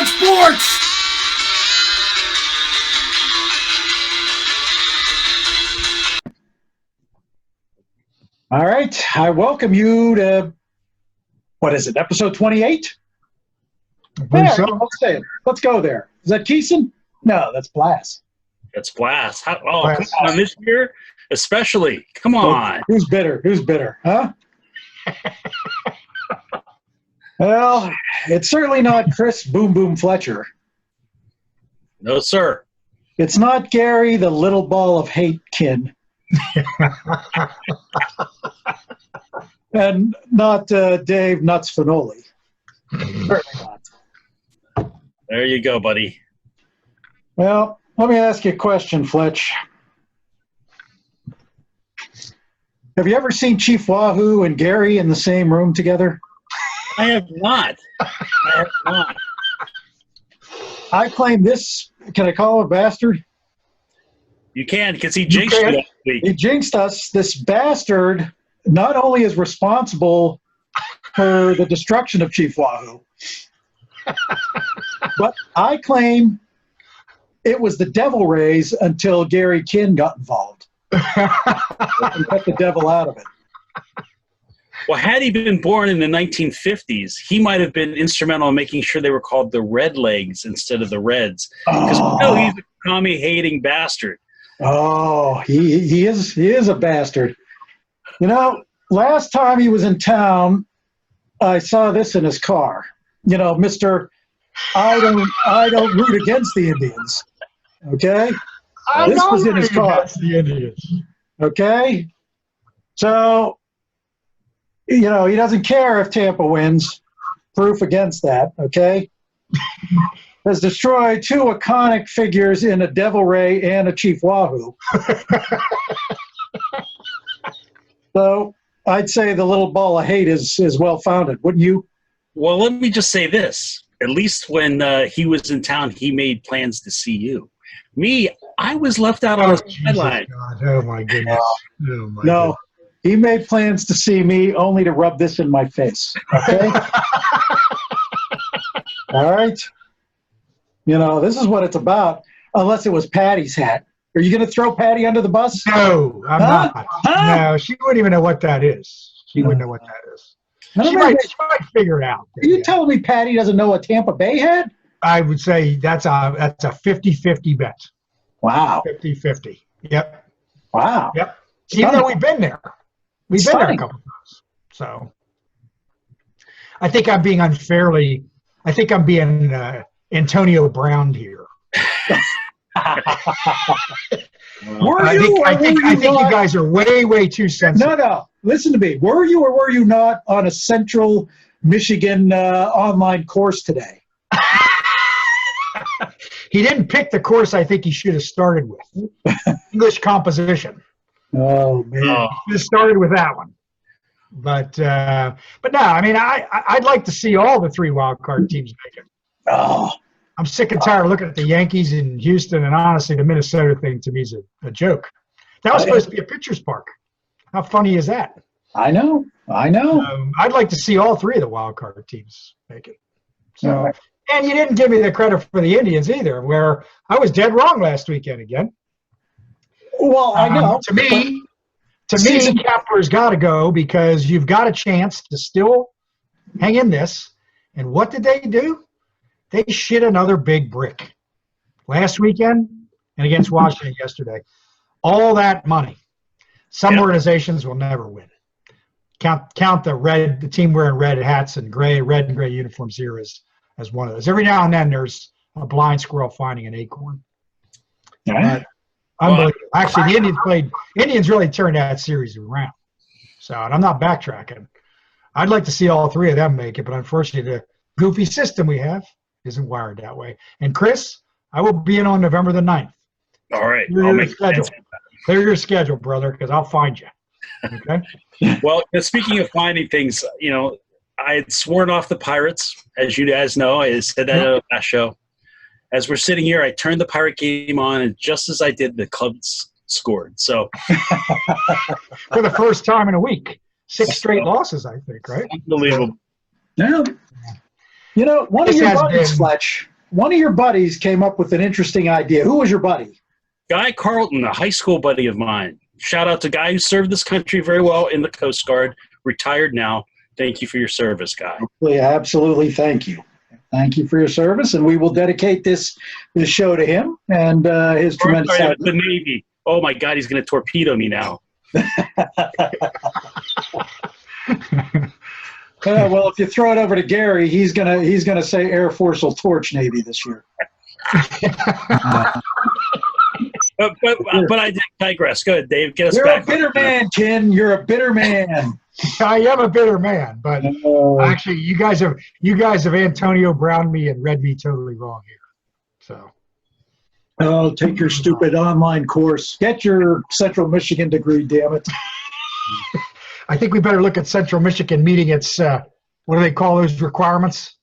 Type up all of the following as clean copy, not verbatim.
on sports! All right, I welcome you to, what is it, episode 28? So. Let's say it. Let's go there. Is that Keeson? No, that's Blass. That's Blast. Come Blast. on, this year especially. Come on. Who's bitter? Who's bitter? Huh? Well, it's certainly not Chris Boom Boom Fletcher. No, sir. It's not Gary the Little Ball of Hate Kin. And not Dave Nuts Finoli. Certainly not. There you go, buddy. Well, let me ask you a question, Fletch. Have you ever seen Chief Wahoo and Gary in the same room together? I have not. I claim this. Can I call him a bastard? You can, because he jinxed you last week. He jinxed us. This bastard not only is responsible for the destruction of Chief Wahoo, but I claim it was the Devil Rays until Gary Kin got involved. And cut the devil out of it. Well, had he been born in the 1950s, he might have been instrumental in making sure they were called the Red Legs instead of the Reds. Because we know he's a commie-hating bastard. Oh, he is a bastard. You know, last time he was in town, I saw this in his car. You know, Mr. I don't root against the Indians. Okay? This was in his car. The Indians. Okay? So, you know, he doesn't care if Tampa wins. Proof against that, okay? Has destroyed two iconic figures in a Devil Ray and a Chief Wahoo. So I'd say the little ball of hate is well-founded, wouldn't you? Well, let me just say this. At least when he was in town, he made plans to see you. Me, I was left out on the sideline. Oh, my goodness. Oh, my No, he made plans to see me only to rub this in my face, okay? All right? You know, this is what it's about, unless it was Patty's hat. Are you going to throw Patty under the bus? No, I'm not. No, she wouldn't even know what that is. She wouldn't know what that is. She might figure it out. Are you telling me Patty doesn't know what Tampa Bay had? I would say that's a 50-50 bet. Wow. 50-50. Yep. Wow. Yep. Even though we've been there. We've been there a couple times. So I think I'm being Antonio Brown here. I think you guys are way too sensitive. No. Listen to me. Were you or were you not on a Central Michigan online course today? He didn't pick the course I think he should have started with. English composition. Oh, man. He should have started with that one. But no, I mean, I'd like to see all the three wild card teams make it. Oh. I'm sick and tired of looking at the Yankees in Houston, and honestly, the Minnesota thing to me is a joke. That was supposed to be a pitcher's park. How funny is that? I know. I'd like to see all three of the wild card teams make it. So, and you didn't give me the credit for the Indians either, where I was dead wrong last weekend again. Well, I know. To me, Kepler's got to go because you've got a chance to still hang in this. And what did they do? They shit another big brick last weekend and against Washington yesterday. All that money. Some organizations will never win. Count the team wearing red hats and red and gray uniforms here as one of those. Every now and then there's a blind squirrel finding an acorn. Unbelievable. Actually, the Indians really turned that series around. So, and I'm not backtracking. I'd like to see all three of them make it, but unfortunately the goofy system we have isn't wired that way. And Chris, I will be in on November the 9th. All right. Clear your schedule, brother, because I'll find you. Okay? Well, speaking of finding things, you know, I had sworn off the Pirates, as you guys know. I said that on the last show. As we're sitting here, I turned the Pirate game on, and just as I did, the Cubs scored. So for the first time in a week. 6 straight losses, I think, right? Unbelievable. Yeah. You know, one of your buddies, Fletch, one of your buddies came up with an interesting idea. Who was your buddy? Guy Carlton, a high school buddy of mine. Shout out to Guy who served this country very well in the Coast Guard, retired now. Thank you for your service, Guy. Absolutely, thank you. Thank you for your service, and we will dedicate this show to him and his tremendous help. The Navy. Oh, my God, he's going to torpedo me now. Well, if you throw it over to Gary, he's gonna say Air Force will torch Navy this year. But I digress. Go ahead, Dave. Get us You're back. You're a bitter man, Ken. You're a bitter man. I am a bitter man, but actually, you guys have Antonio Brown me and read me totally wrong here. So, oh, take your stupid online course. Get your Central Michigan degree, damn it. I think we better look at Central Michigan meeting its what do they call those requirements?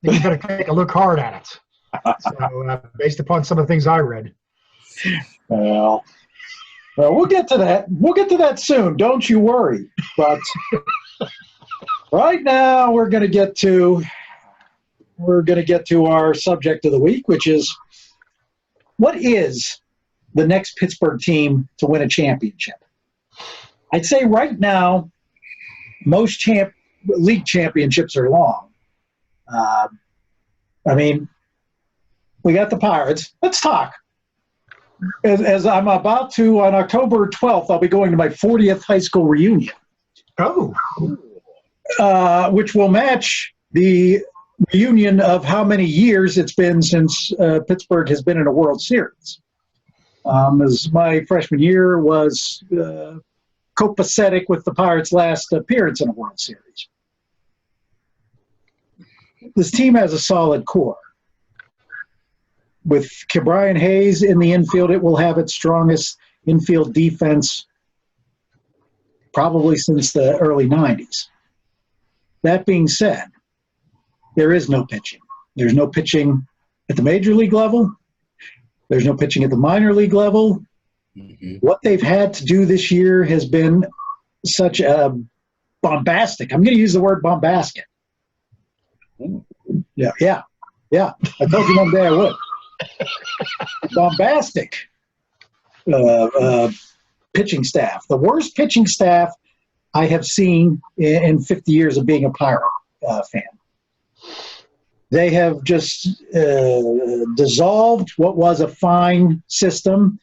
I think we better take a look hard at it. So, based upon some of the things I read. Well, we'll get to that. We'll get to that soon. Don't you worry. But right now, we're going to get to our subject of the week, which is what is the next Pittsburgh team to win a championship? I'd say right now, most league championships are long. I mean, we got the Pirates. Let's talk. As I'm about to, on October 12th, I'll be going to my 40th high school reunion. Oh. Which will match the reunion of how many years it's been since Pittsburgh has been in a World Series. As my freshman year was copacetic with the Pirates' last appearance in a World Series. This team has a solid core. With Brian Hayes in the infield, it will have its strongest infield defense probably since the early 90s. That being said, there is no pitching. There's no pitching at the major league level. There's no pitching at the minor league level. Mm-hmm. What they've had to do this year has been such a bombastic. I'm going to use the word bombastic. Yeah. I told you one day I would. Bombastic pitching staff. The worst pitching staff I have seen in 50 years of being a Pirate fan. They have just dissolved what was a fine system.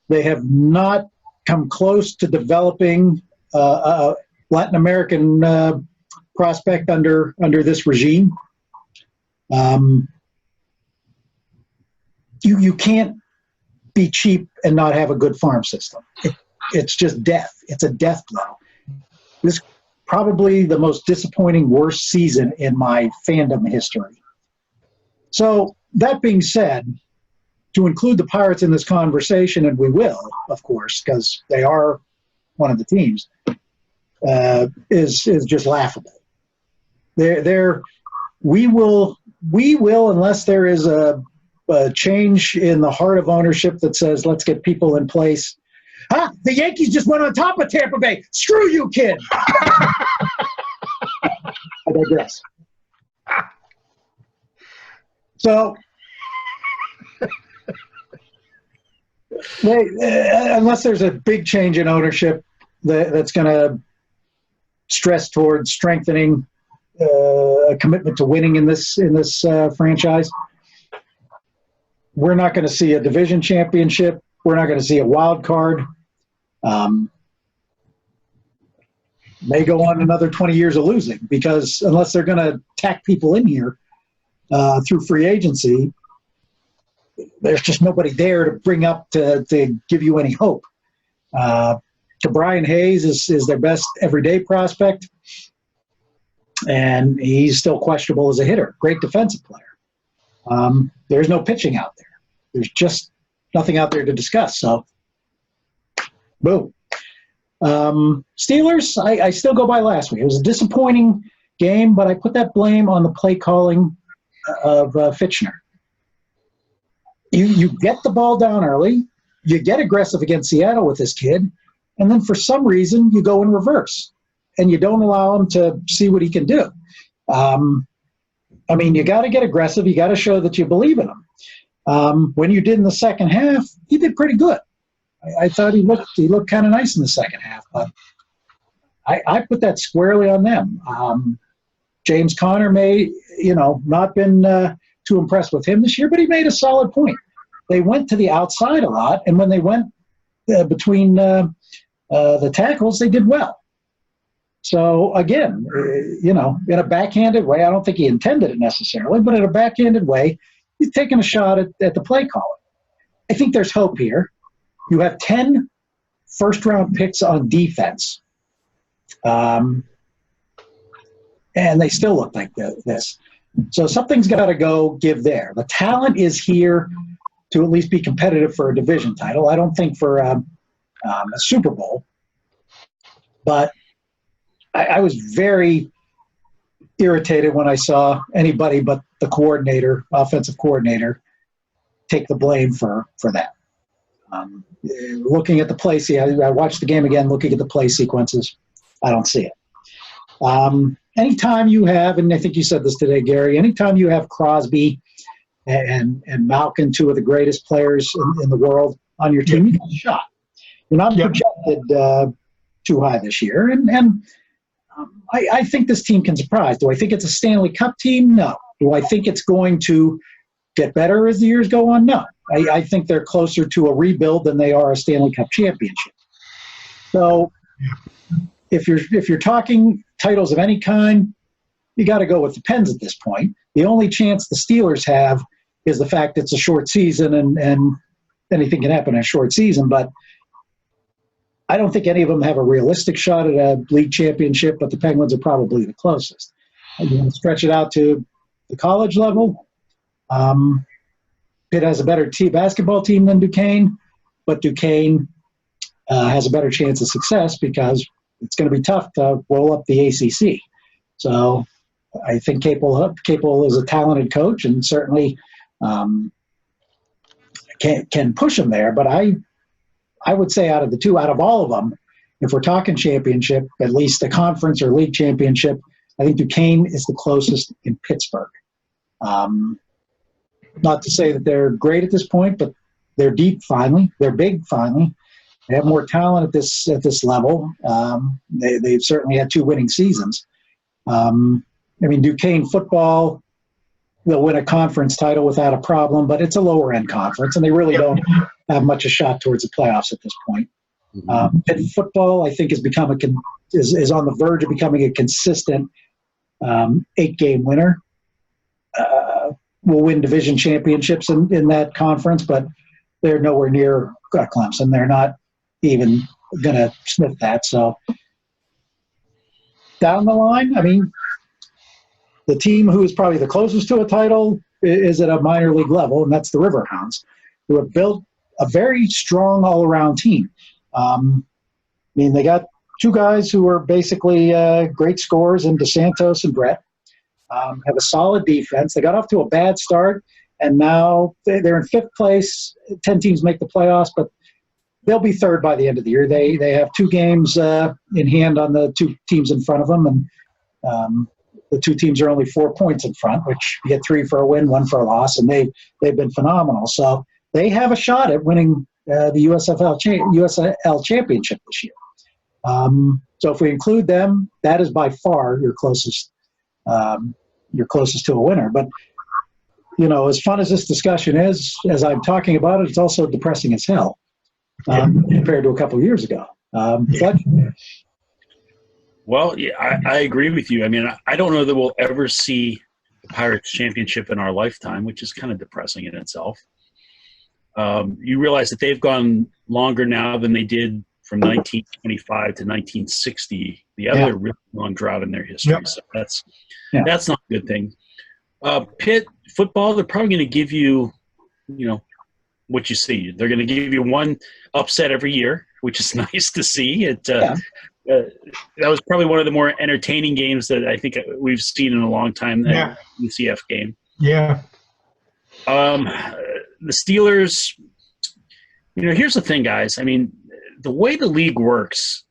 They have not come close to developing a Latin American prospect under this regime. You can't be cheap and not have a good farm system. It's just death. It's a death blow. This is probably the most disappointing, worst season in my fandom history. So that being said, to include the Pirates in this conversation, and we will, of course, because they are one of the teams, is just laughable. We will, unless there is a change in the heart of ownership that says, let's get people in place. The Yankees just went on top of Tampa Bay. Screw you, kid. I digress. So, unless there's a big change in ownership that's going to stress towards strengthening a commitment to winning in this franchise, we're not going to see a division championship. We're not going to see a wild card. May go on another 20 years of losing, because unless they're going to tack people in here through free agency, there's just nobody there to bring up to give you any hope. Brian Hayes is their best everyday prospect, and he's still questionable as a hitter. Great defensive player. There's no pitching out there. There's just nothing out there to discuss. So, boom. Steelers, I still go by last week. It was a disappointing game, but I put that blame on the play calling of Fitchner. You get the ball down early, you get aggressive against Seattle with this kid, and then for some reason you go in reverse, and you don't allow him to see what he can do. I mean, you got to get aggressive. You got to show that you believe in them. When you did in the second half, he did pretty good. I thought he looked kind of nice in the second half, but I put that squarely on them. James Conner may, not been too impressed with him this year, but he made a solid point. They went to the outside a lot, and when they went between the tackles, they did well. So, again, in a backhanded way, I don't think he intended it necessarily, but in a backhanded way, he's taking a shot at the play calling. I think there's hope here. You have 10 first-round picks on defense, and they still look like this. So something's got to give there. The talent is here to at least be competitive for a division title. I don't think for a Super Bowl, but I was very irritated when I saw anybody but the offensive coordinator, take the blame for that. Looking at the play, I watched the game again, looking at the play sequences, I don't see it. Anytime you have, and I think you said this today, Gary, anytime you have Crosby and Malkin, two of the greatest players in the world, on your team, you got a shot. You're not projected too high this year, and I think this team can surprise. Do I think it's a Stanley Cup team? No. Do I think it's going to get better as the years go on? No. I think they're closer to a rebuild than they are a Stanley Cup championship. So if you're talking titles of any kind, you got to go with the Pens at this point. The only chance the Steelers have is the fact it's a short season and anything can happen in a short season, but I don't think any of them have a realistic shot at a league championship, but the Penguins are probably the closest. You want to stretch it out to the college level. Pitt has a better basketball team than Duquesne, but Duquesne has a better chance of success because it's going to be tough to roll up the ACC. So I think Capel is a talented coach and certainly can push him there, but I would say out of all of them, if we're talking championship, at least a conference or league championship, I think Duquesne is the closest in Pittsburgh. Not to say that they're great at this point, but they're deep finally. They're big finally. They have more talent at this level. They've certainly had 2 winning seasons. Duquesne football, they'll win a conference title without a problem, but it's a lower-end conference, and they really don't have much a shot towards the playoffs at this point. Pitt football, I think, is on the verge of becoming a consistent 8-game winner. Will win division championships in that conference, but they're nowhere near Clemson. They're not even going to sniff that. So down the line, the team who is probably the closest to a title is at a minor league level, and that's the Riverhounds, who have built a very strong all-around team. They got 2 guys who are basically great scorers in DeSantos and Brett. Have a solid defense. They got off to a bad start, and now they're in 5th place. 10 teams make the playoffs, but they'll be 3rd by the end of the year. They have 2 games in hand on the 2 teams in front of them, and the 2 teams are only 4 points in front, which you get 3 for a win, 1 for a loss, and they've been phenomenal. So they have a shot at winning the USL championship this year. So if we include them, that is by far your closest to a winner. But as fun as this discussion is, as I'm talking about it, it's also depressing as hell compared to a couple of years ago. Well, yeah, I agree with you. I don't know that we'll ever see the Pirates championship in our lifetime, which is kind of depressing in itself. You realize that they've gone longer now than they did from 1925 to 1960, the other really long drought in their history. Yep. So that's not a good thing. Pitt football, they're probably going to give you, what you see. They're going to give you 1 upset every year, which is nice to see. That was probably one of the more entertaining games that I think we've seen in a long time. The UCF game. Yeah. The Steelers. Here's the thing, guys. The way the league works,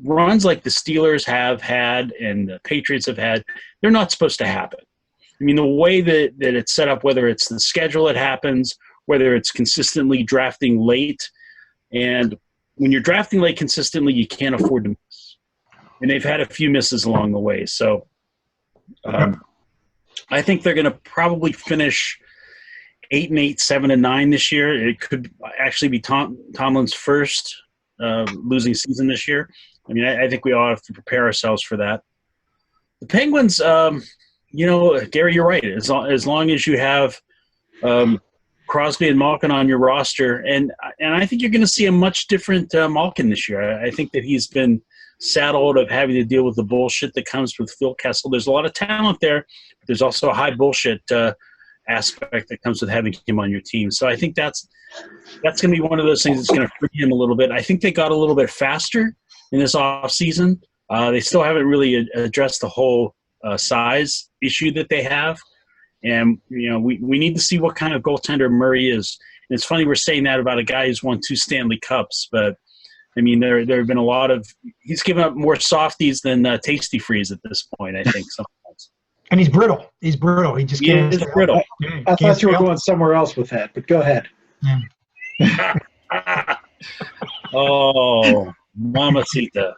runs like the Steelers have had and the Patriots have had, they're not supposed to happen. I mean, the way that it's set up, whether it's the schedule that happens, whether it's consistently drafting late, and when you're drafting late consistently, you can't afford to miss. And they've had a few misses along the way. So I think they're going to probably finish 8-8, 7-9 this year. It could actually be Tomlin's first losing season this year. I mean, I think we all have to prepare ourselves for that. The Penguins, Gary, you're right. As long as you have Crosby and Malkin on your roster, and I think you're going to see a much different Malkin this year. I think that he's been saddled of having to deal with the bullshit that comes with Phil Kessel. There's a lot of talent there, but there's also a high bullshit aspect that comes with having him on your team. So I think that's going to be one of those things that's going to free him a little bit. I think they got a little bit faster in this offseason. They still haven't really addressed the whole size issue that they have. And, we need to see what kind of goaltender Murray is. And it's funny we're saying that about a guy who's won 2 Stanley Cups, but I mean, there have been a lot of – he's given up more softies than Tasty Freeze at this point, I think, sometimes. And he's brittle. He just can't. He's brittle. I thought you were going somewhere else with that, but go ahead. Oh, mamacita.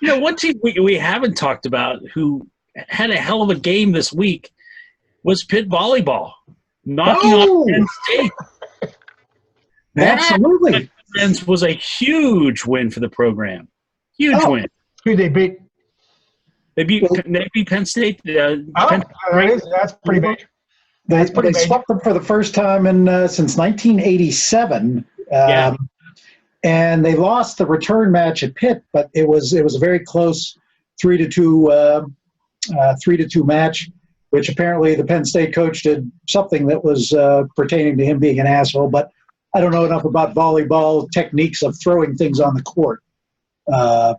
One team we haven't talked about who had a hell of a game this week was Pitt Volleyball, knocking off Penn State. Absolutely. That was a huge win for the program. Huge win. Who they beat? They beat Penn State. That's pretty big. They swept them for the first time since 1987. And they lost the return match at Pitt, but it was a very close 3-2 match, which apparently the Penn State coach did something that was pertaining to him being an asshole. But I don't know enough about volleyball techniques of throwing things on the court, that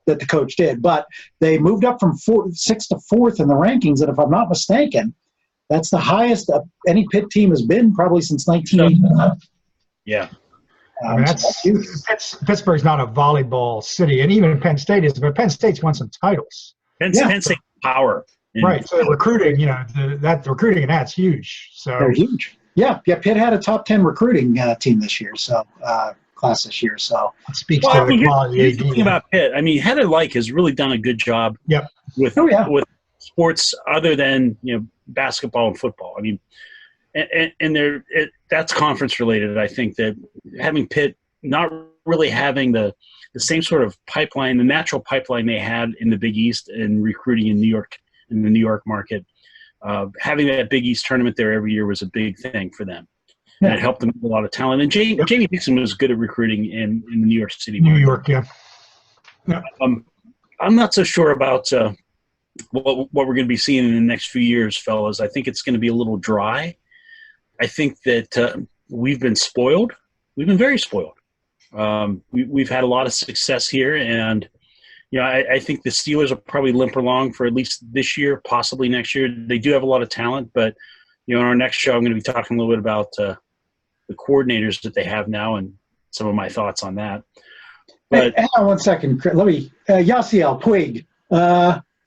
the coach did. But they moved up from 6th to 4th in the rankings, and if I'm not mistaken, that's the highest any Pitt team has been probably since 1989. Yeah. That's huge. Pittsburgh's not a volleyball city, and even Penn State is, but Penn State's won some titles. Penn State power. Right. So the recruiting, that recruiting and that's huge. So they're huge. Yeah. Pitt had a top 10 recruiting team this year, class this year. So it speaks to the quality. Here's the thing about Pitt. I mean, Heather Lyke has really done a good job. Yep. With sports other than basketball and football. I mean, and that's conference related. I think that having Pitt not really having the same sort of pipeline, the natural pipeline they had in the Big East and recruiting in New York, in the New York market, having that Big East tournament there every year was a big thing for them. And it helped them with a lot of talent. And Jamie Dixon was good at recruiting in the New York City market. New York, yeah. I'm not so sure about what we're going to be seeing in the next few years, fellas. I think it's going to be a little dry. I think that we've been spoiled. We've been very spoiled. We've had a lot of success here, and I think the Steelers will probably limp along for at least this year, possibly next year. They do have a lot of talent, but in our next show, I'm going to be talking a little bit about the coordinators that they have now and some of my thoughts on that. But hang on one second. Let me Yasiel Puig.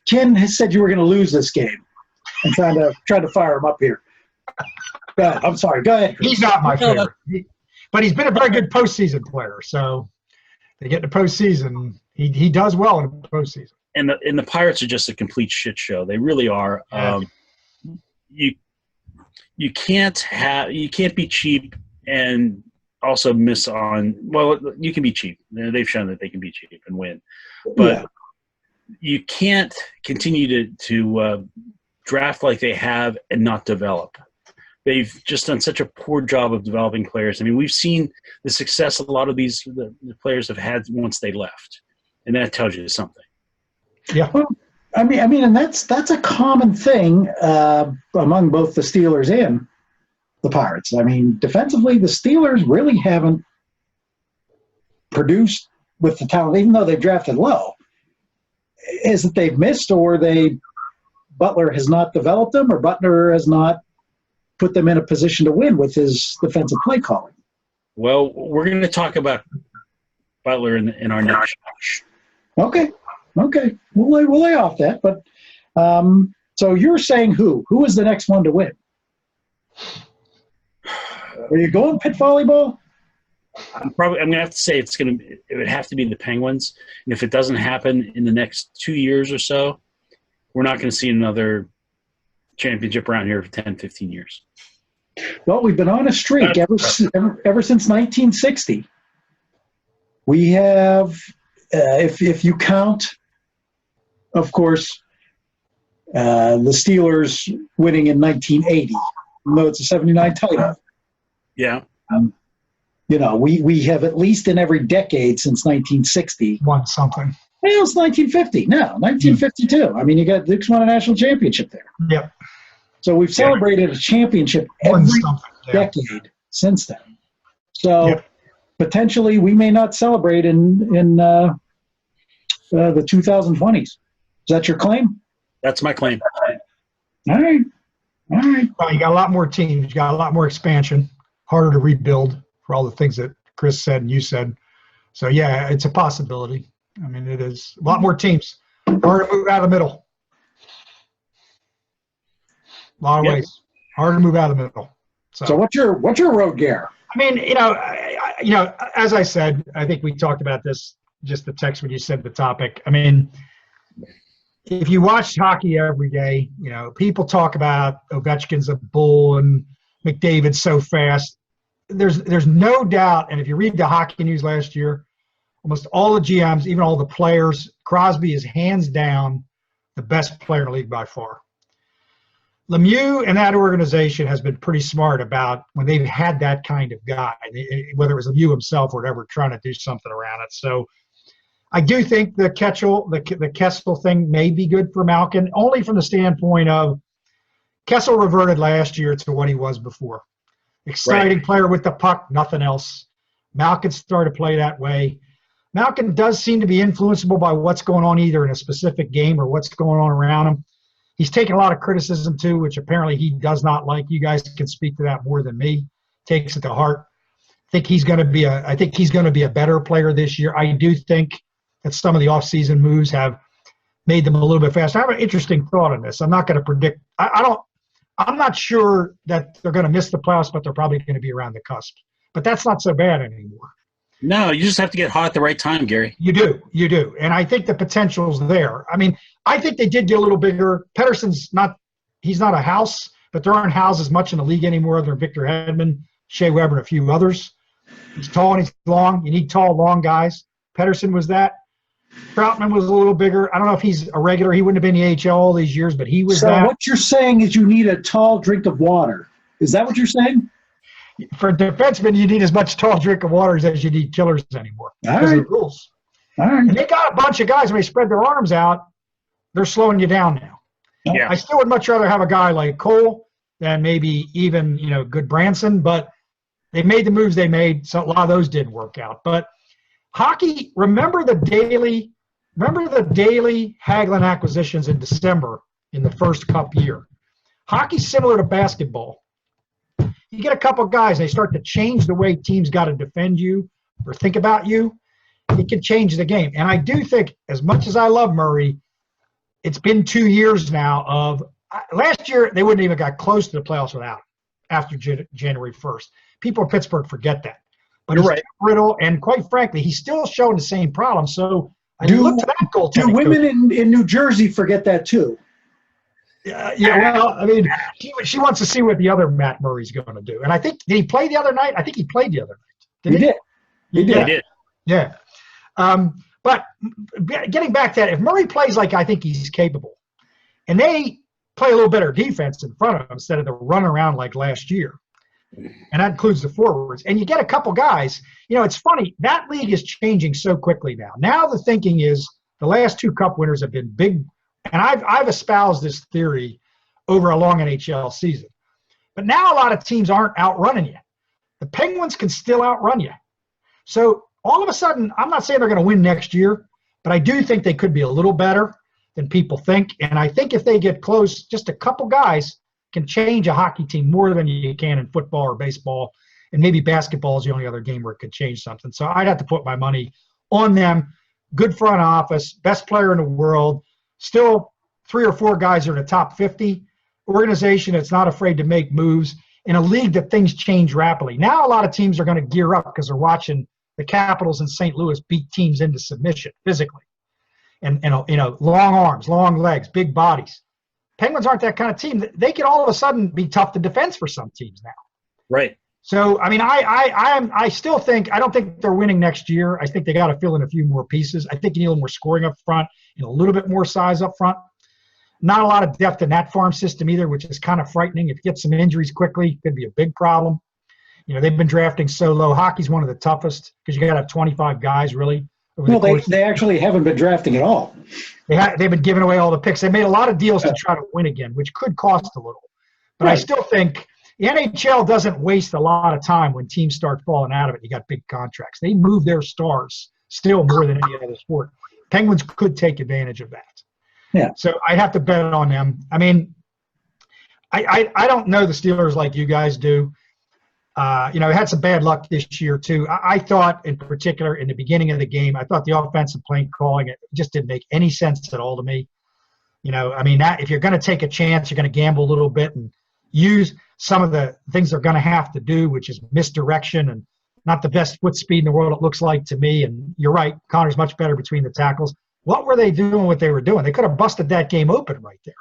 Ken has said you were going to lose this game. I'm trying to fire him up here. Go ahead. I'm sorry. Go ahead. He's not my favorite, but he's been a very good postseason player. So they get to postseason. He does well in the postseason. And the Pirates are just a complete shit show. They really are. Yeah. You can't be cheap and also miss on. Well, you can be cheap. They've shown that they can be cheap and win, but you can't continue to draft like they have and not develop. They've just done such a poor job of developing players. I mean, we've seen the success a lot of the players have had once they left, and that tells you something. Yeah. Well, I mean, and that's a common thing among both the Steelers and the Pirates. I mean, defensively, the Steelers really haven't produced with the talent, even though they've drafted low. Is it they've missed, or Butler has not developed them, or Butler has not put them in a position to win with his defensive play calling? Well, we're going to talk about Butler in our next show. Okay. Okay, we'll lay off that. But so you're saying who? Who is the next one to win? Are you going Pitt volleyball? I'm going to have to say it would have to be the Penguins. And if it doesn't happen in the next 2 years or so, we're not going to see another championship around here for 10, 15 years. Well, we've been on a streak ever since 1960. We have, if you count, of course, the Steelers winning in 1980, even though it's a 79 title. Yeah. We have at least in every decade since 1960 won something. It was 1950. No, 1952. I mean, you got Duke's won a national championship there. Yep. So we've celebrated a championship every decade since then. So potentially we may not celebrate in the 2020s. Is that your claim? That's my claim. All right. Well, you got a lot more teams. You got a lot more expansion. Harder to rebuild for all the things that Chris said and you said. So, yeah, it's a possibility. I mean, it is. A lot more teams. Harder to move out of the middle. A lot of ways. Harder to move out of the middle. So what's your road gear? I mean, as I said, I think we talked about this, just the text when you said the topic. I mean, if you watch hockey every day, people talk about Ovechkin's a bull and McDavid's so fast. There's no doubt, and if you read the hockey news last year, almost all the GMs, even all the players, Crosby is hands down the best player in the league by far. Lemieux and that organization has been pretty smart about when they've had that kind of guy, whether it was Lemieux himself or whatever, trying to do something around it. So I do think the Kessel thing may be good for Malkin, only from the standpoint of Kessel reverted last year to what he was before. Exciting player with the puck, nothing else. Malkin started to play that way. Malkin does seem to be influenceable by what's going on either in a specific game or what's going on around him. He's taken a lot of criticism too, which apparently he does not like. You guys can speak to that more than me. Takes it to heart. I think he's going to be a better player this year. I do think that some of the offseason moves have made them a little bit faster. I have an interesting thought on this. I'm not going to predict. I'm not sure that they're going to miss the playoffs, but they're probably going to be around the cusp. But that's not so bad anymore. No, you just have to get hot at the right time, Gary. You do. And I think the potential's there. I mean, I think they did get a little bigger. Pedersen's he's not a house, but there aren't houses much in the league anymore other than Victor Hedman, Shea Weber, and a few others. He's tall and he's long. You need tall, long guys. Pedersen was that. Troutman was a little bigger. I don't know if he's a regular. He wouldn't have been in the AHL all these years, but he was that. So what you're saying is you need a tall drink of water. Is that what you're saying? For defensemen, you need as much tall drink of water as you need killers anymore. Because of the rules. All right. And they got a bunch of guys, when they spread their arms out, they're slowing you down now. Yeah. I still would much rather have a guy like Cole than maybe even, good Branson, but they made the moves they made, so a lot of those didn't work out. But hockey, remember the daily Hagelin acquisitions in December in the first cup year. Hockey's similar to basketball. You get a couple guys, they start to change the way teams got to defend you or think about you. It can change the game. And I do think, as much as I love Murray, it's been 2 years now of last year they wouldn't even got close to the playoffs without him after January 1st. People in Pittsburgh forget that. But he's brittle, and quite frankly, he's still showing the same problem. So I look to that goal. Do women in New Jersey forget that too? Well, I mean, she wants to see what the other Matt Murray's going to do. And I think, did he play the other night? I think he played the other night. He did. Yeah. But getting back to that, if Murray plays like I think he's capable, and they play a little better defense in front of him instead of the run around like last year, and that includes the forwards, and you get a couple guys, it's funny, that league is changing so quickly now. Now the thinking is the last two cup winners have been big, and I've espoused this theory over a long NHL season. But now a lot of teams aren't outrunning you. The Penguins can still outrun you. So all of a sudden, I'm not saying they're going to win next year, but I do think they could be a little better than people think. And I think if they get close, just a couple guys can change a hockey team more than you can in football or baseball. And maybe basketball is the only other game where it could change something. So I'd have to put my money on them. good front office, best player in the world, still 3 or 4 guys are in the top 50, organization that's not afraid to make moves, in a league that things change rapidly. Now a lot of teams are going to gear up because they're watching the Capitals in St. Louis beat teams into submission physically. And long arms, long legs, big bodies. Penguins aren't that kind of team. They could all of a sudden be tough to defend for some teams now. Right. So, I mean, I still think, I don't think they're winning next year. I think they got to fill in a few more pieces. I think you need a little more scoring up front and a little bit more size up front. Not a lot of depth in that farm system either, which is kind of frightening. If you get some injuries quickly, it could be a big problem. They've been drafting so low. Hockey's one of the toughest because you got to have 25 guys really. Well, they actually haven't been drafting at all. They've been giving away all the picks. They made a lot of deals to try to win again, which could cost a little. But right. I still think the NHL doesn't waste a lot of time when teams start falling out of it. You got big contracts. They move their stars still more than any other sport. Penguins could take advantage of that. Yeah. So I'd have to bet on them. I mean, I don't know the Steelers like you guys do. Had some bad luck this year too. I thought, in particular, in the beginning of the game, I thought the offensive play calling it just didn't make any sense at all to me. If you're going to take a chance, you're going to gamble a little bit and use some of the things they're going to have to do, which is misdirection and not the best foot speed in the world, it looks like to me. And you're right, Connor's much better between the tackles. What were they doing what they were doing? They could have busted that game open right there.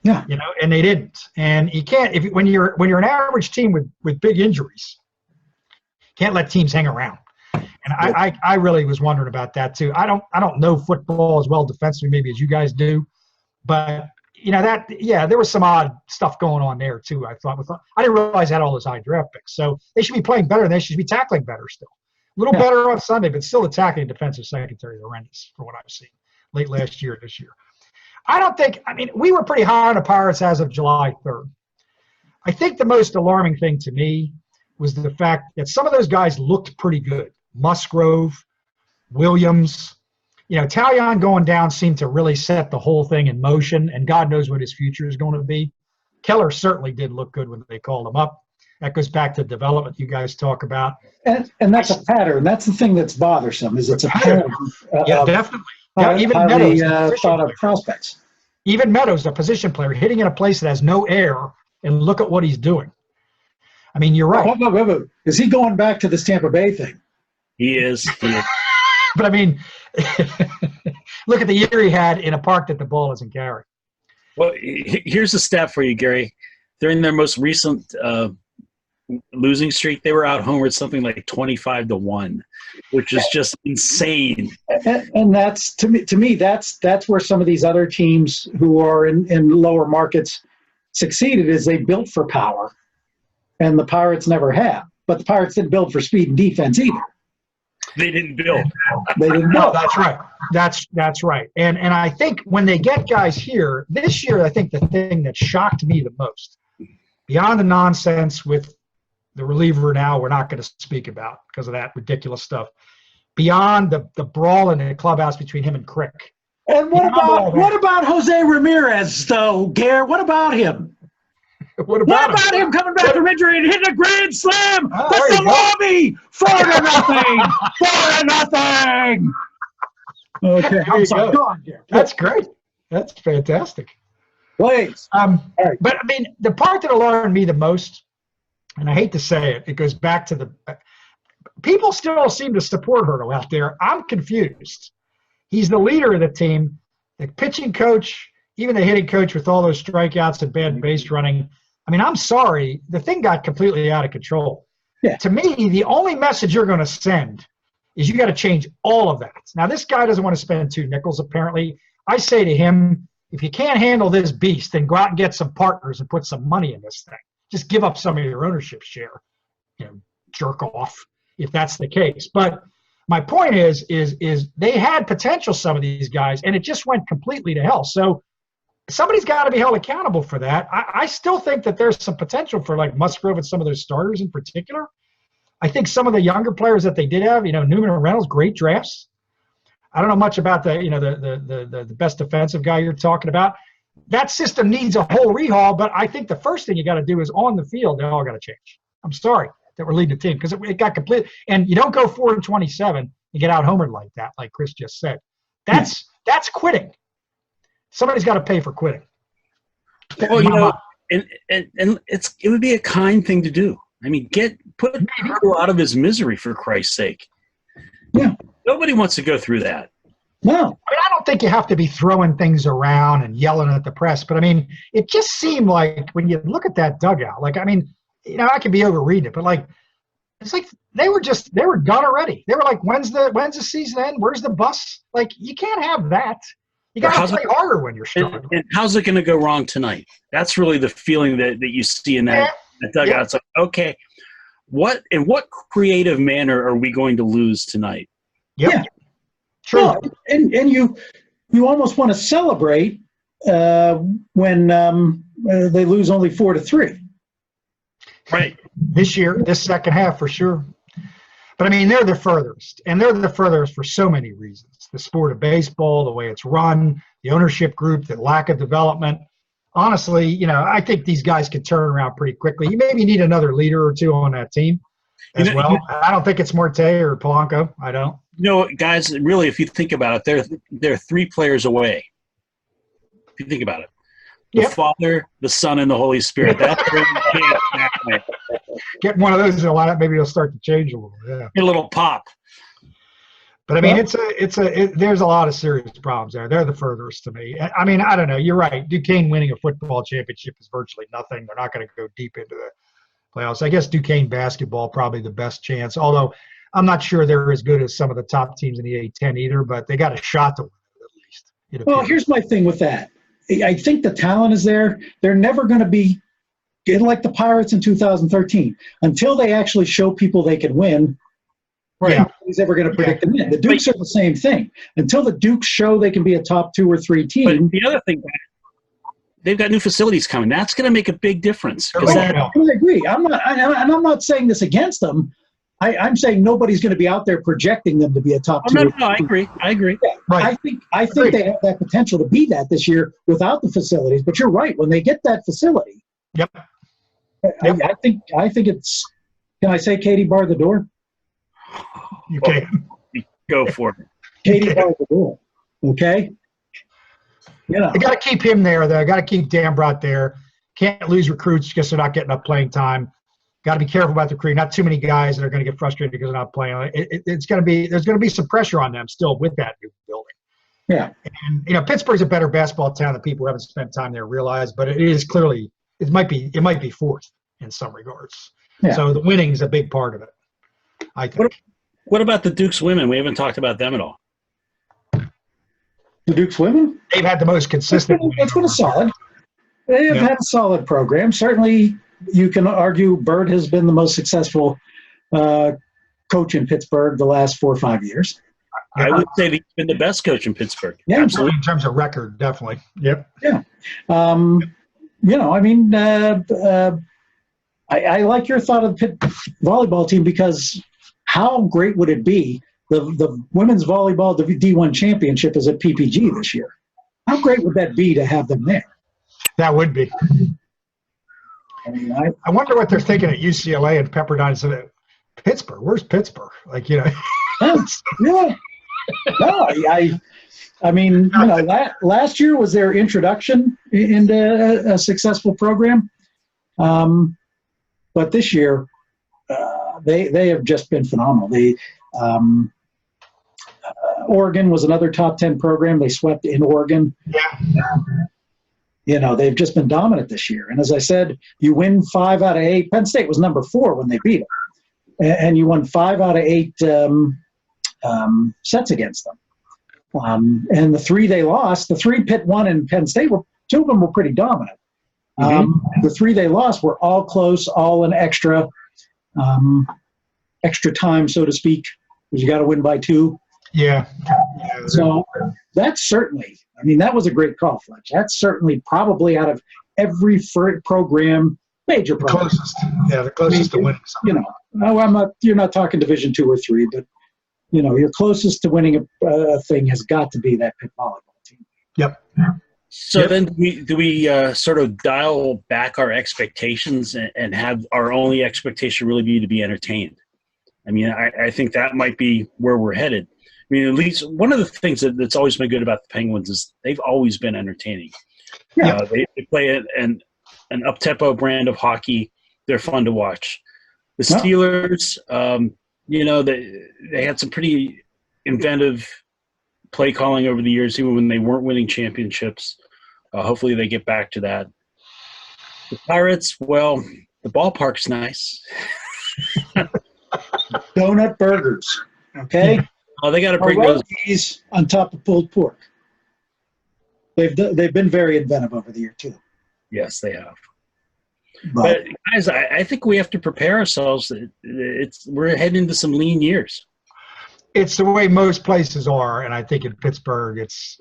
Yeah. And they didn't. And you can't, when you're an average team with big injuries, can't let teams hang around. And I really was wondering about that too. I don't know football as well defensively maybe as you guys do, but there was some odd stuff going on there too. I didn't realize they had all those high draft picks. So they should be playing better. They should be tackling better still. A little better on Sunday, but still attacking defensive secondary horrendous for what I've seen late last year, this year. We were pretty high on the Pirates as of July 3rd. I think the most alarming thing to me was the fact that some of those guys looked pretty good. Musgrove, Williams, Talion going down seemed to really set the whole thing in motion, and God knows what his future is going to be. Keller certainly did look good when they called him up. That goes back to development you guys talk about. And that's a pattern. That's the thing that's bothersome, is it's a pattern. Definitely. Even Meadows, thought of prospects. Even Meadows, a position player, hitting in a place that has no air, and look at what he's doing. I mean, you're right. Wait. Is he going back to this Tampa Bay thing? He is. But I mean, look at the year he had in a park that the ball doesn't carry. Well, here's a stat for you, Gary. During their most recent losing streak, they were out homered something like 25-1, which is just insane. And that's to me that's where some of these other teams who are in lower markets succeeded, is they built for power, and the Pirates never have. But the Pirates didn't build for speed and defense either. They didn't build. They didn't build. No, that's right. That's right. And I think when they get guys here this year, I think the thing that shocked me the most, beyond the nonsense with the reliever now we're not going to speak about because of that ridiculous stuff, beyond the brawl in the clubhouse between him and Crick. And what about Jose Ramirez, though, Gare? What about him? What about him coming back from injury and hitting a grand slam? That's the lobby! 4-0! 4-0! Okay, I'm sorry. Go on, Gare. That's great. That's fantastic. Please. Right. But, I mean, the part that alarmed me the most, and I hate to say it, it goes back to people still seem to support Hurdle out there. I'm confused. He's the leader of the team, the pitching coach, even the hitting coach with all those strikeouts and bad base running. I mean, I'm sorry. The thing got completely out of control. Yeah. To me, the only message you're going to send is you got to change all of that. Now, this guy doesn't want to spend 2 nickels, apparently. I say to him, if you can't handle this beast, then go out and get some partners and put some money in this thing. Just give up some of your ownership share, jerk off, if that's the case. But my point is they had potential, some of these guys, and it just went completely to hell. So somebody's got to be held accountable for that. I still think that there's some potential for like Musgrove and some of those starters in particular. I think some of the younger players that they did have, Newman and Reynolds, great drafts. I don't know much about the best defensive guy you're talking about. That system needs a whole rehaul, but I think the first thing you got to do is on the field, they all got to change. I'm sorry that we're leading the team because it got complete. And you don't go 4-27. and get out homered like that, like Chris just said. That's quitting. Somebody's got to pay for quitting. Well, you know, and it would be a kind thing to do. I mean, put Purtle out of his misery, for Christ's sake. Yeah. Nobody wants to go through that. No. I mean, I don't think you have to be throwing things around and yelling at the press, but I mean, it just seemed like when you look at that dugout, like, I mean, you know, I could be overreading it, but like, it's like they were done already. They were like, when's the season end? Where's the bus? Like, you can't have that. You got to play harder when you're struggling. And how's it going to go wrong tonight? That's really the feeling that you see in that dugout. Yeah. It's like, okay, what creative manner are we going to lose tonight? Yep. Yeah. True. Well, and you almost want to celebrate when they lose only 4-3. Right. This year, this second half for sure. But I mean, they're the furthest, and they're the furthest for so many reasons. The sport of baseball, the way it's run, the ownership group, the lack of development. Honestly, you know, I think these guys could turn around pretty quickly. You maybe need another leader or two on that team as well. I don't think it's Marte or Polanco. I don't. No, guys, really, if you think about it, they're 3 players away. If you think about it. The Father, the Son, and the Holy Spirit. That's where you get one of those in a lineup, maybe it'll start to change a little. Yeah. Get a little pop. But I mean, there's a lot of serious problems there. They're the furthest to me. I mean, I don't know. You're right. Duquesne winning a football championship is virtually nothing. They're not going to go deep into the playoffs. I guess Duquesne basketball probably the best chance. Although I'm not sure they're as good as some of the top teams in the A-10 either. But they got a shot to win it at least. Well, here's my thing with that. I think the talent is there. They're never going to be like the Pirates in 2013 until they actually show people they can win. Right. Nobody's ever going to predict them in. The Dukes are the same thing. Until the Dukes show they can be a top 2 or 3 team. But the other thing, they've got new facilities coming. That's going to make a big difference. I agree. I'm not saying this against them. I'm saying nobody's going to be out there projecting them to be a top 2. No, I agree. Yeah, right. I think they have that potential to be that this year without the facilities. But you're right. When they get that facility, I think it's. Can I say Katie barred the door? You can. Go for it. Katie barred the door. Okay. You know. They got to keep him there, though. Got to keep Dambrot there. Can't lose recruits because they're not getting enough playing time. Got to be careful about the recruiting. Not too many guys that are going to get frustrated because they're not playing. There's going to be some pressure on them still with that new building. Yeah. And you know, Pittsburgh's a better basketball town than people who haven't spent time there realize, but it is clearly it might be fourth in some regards. Yeah. So the winning is a big part of it, I think. What about the Dukes women? We haven't talked about them at all. The Dukes women? They've had the most consistent. It's been a solid. They have had a solid program. Certainly, you can argue Bird has been the most successful coach in Pittsburgh the last 4 or 5 years. I would say he's been the best coach in Pittsburgh. Yeah, absolutely. In terms of record, definitely. Yep. Yeah. You know, I mean, I like your thought of the Pitt volleyball team because how great would it be? The women's volleyball D1 championship is at PPG this year. How great would that be to have them there? That would be. I mean, I wonder what they're thinking at UCLA and Pepperdine. So Pittsburgh, where's Pittsburgh? Like, you know. Yeah. No, I mean, you know, last year was their introduction into a successful program. But this year, they have just been phenomenal. Oregon was another top 10 program. They swept in Oregon. Yeah. You know, they've just been dominant this year. And as I said, you win 5 out of 8. Penn State was number 4 when they beat them. And you won 5 out of 8 sets against them. And the 3 they lost, the 3 Pitt won and Penn State, 2 of them were pretty dominant. The 3 they lost were all close, all in extra time, so to speak, because you got to win by 2. Yeah. So that's certainly, I mean, that was a great call, Fletch. That's certainly probably out of every program, major program. The closest to winning something. You know, you're not talking Division 2 or 3, but, you know, your closest to winning a thing has got to be that Pitt volleyball team. Yep. So then do we sort of dial back our expectations and have our only expectation really be to be entertained? I mean, I think that might be where we're headed. mean, at least one of the things that's always been good about the Penguins is they've always been entertaining. Yeah. They play an up-tempo brand of hockey. They're fun to watch. The Steelers, they had some pretty inventive play calling over the years, even when they weren't winning championships. Hopefully they get back to that. The Pirates, well, the ballpark's nice. Donut burgers, okay? Oh, they got to bring those. Pierogies on top of pulled pork. They've been very inventive over the year, too. Yes, they have. But guys, I think we have to prepare ourselves. We're heading into some lean years. It's the way most places are, and I think in Pittsburgh, it's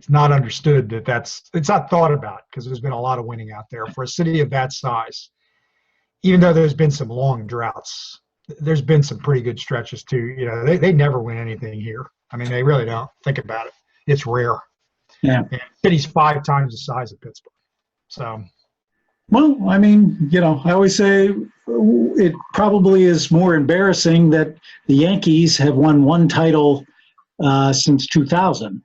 not understood it's not thought about because there's been a lot of winning out there for a city of that size. Even though there's been some long droughts, there's been some pretty good stretches too. They never win anything here. I mean, they really don't. Think about it. It's rare. Yeah, and the city's 5 times the size of Pittsburgh. So. Well, I mean, I always say it probably is more embarrassing that the Yankees have won one title since 2000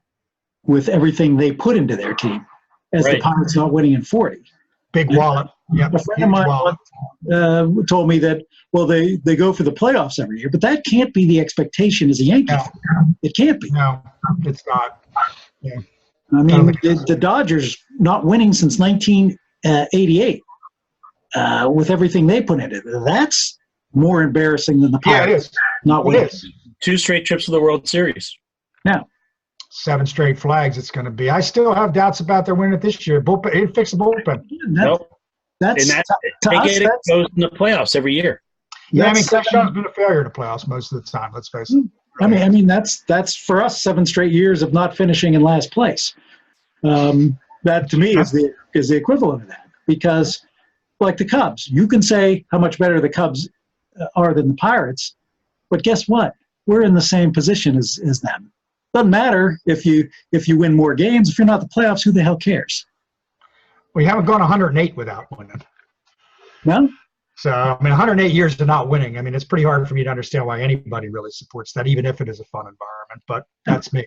with everything they put into their team, as the Pirates not winning in 40. Big wallet. Yeah. A friend of mine told me that, well, they go for the playoffs every year, but that can't be the expectation as a Yankee. No. It can't be. No, it's not. Yeah. I mean, the Dodgers not winning since 1988 with everything they put into it. That's more embarrassing than the Pirates not winning. 2 straight trips to the World Series. Now, 7 straight flags it's going to be. I still have doubts about their winning it this year. Bullpen, it fix the bullpen. They get it goes in the playoffs every year. Yeah, I mean, Cleveland's been a failure in the playoffs most of the time. Let's face it. Right. I mean that's for us 7 straight years of not finishing in last place. That to me is the equivalent of that, because like the Cubs, you can say how much better the Cubs are than the Pirates, but guess what? We're in the same position as them. Doesn't matter if you win more games. If you're not in the playoffs, who the hell cares? We haven't gone 108 without winning. No. So, I mean, 108 years of not winning. I mean, it's pretty hard for me to understand why anybody really supports that, even if it is a fun environment. But that's me.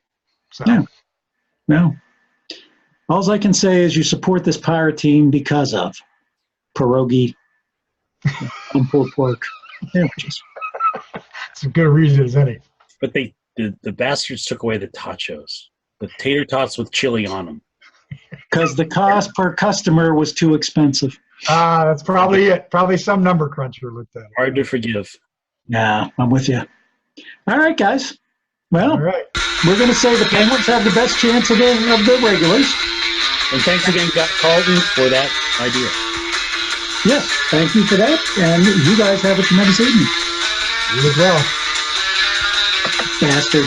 So. Yeah. No. All I can say is you support this Pirate team because of pierogi and pulled pork sandwiches. It's a good reason as any. But the bastards took away the tachos, the tater tots with chili on them. Because the cost per customer was too expensive. That's probably it. Probably some number cruncher looked at it. Hard to forgive. Yeah, I'm with you. All right, guys. Well, we're going to say the Penguins have the best chance of the regulars. And thanks again, Carlton, for that idea. Yes, thank you for that. And you guys have a tremendous evening. You as well. Bastard.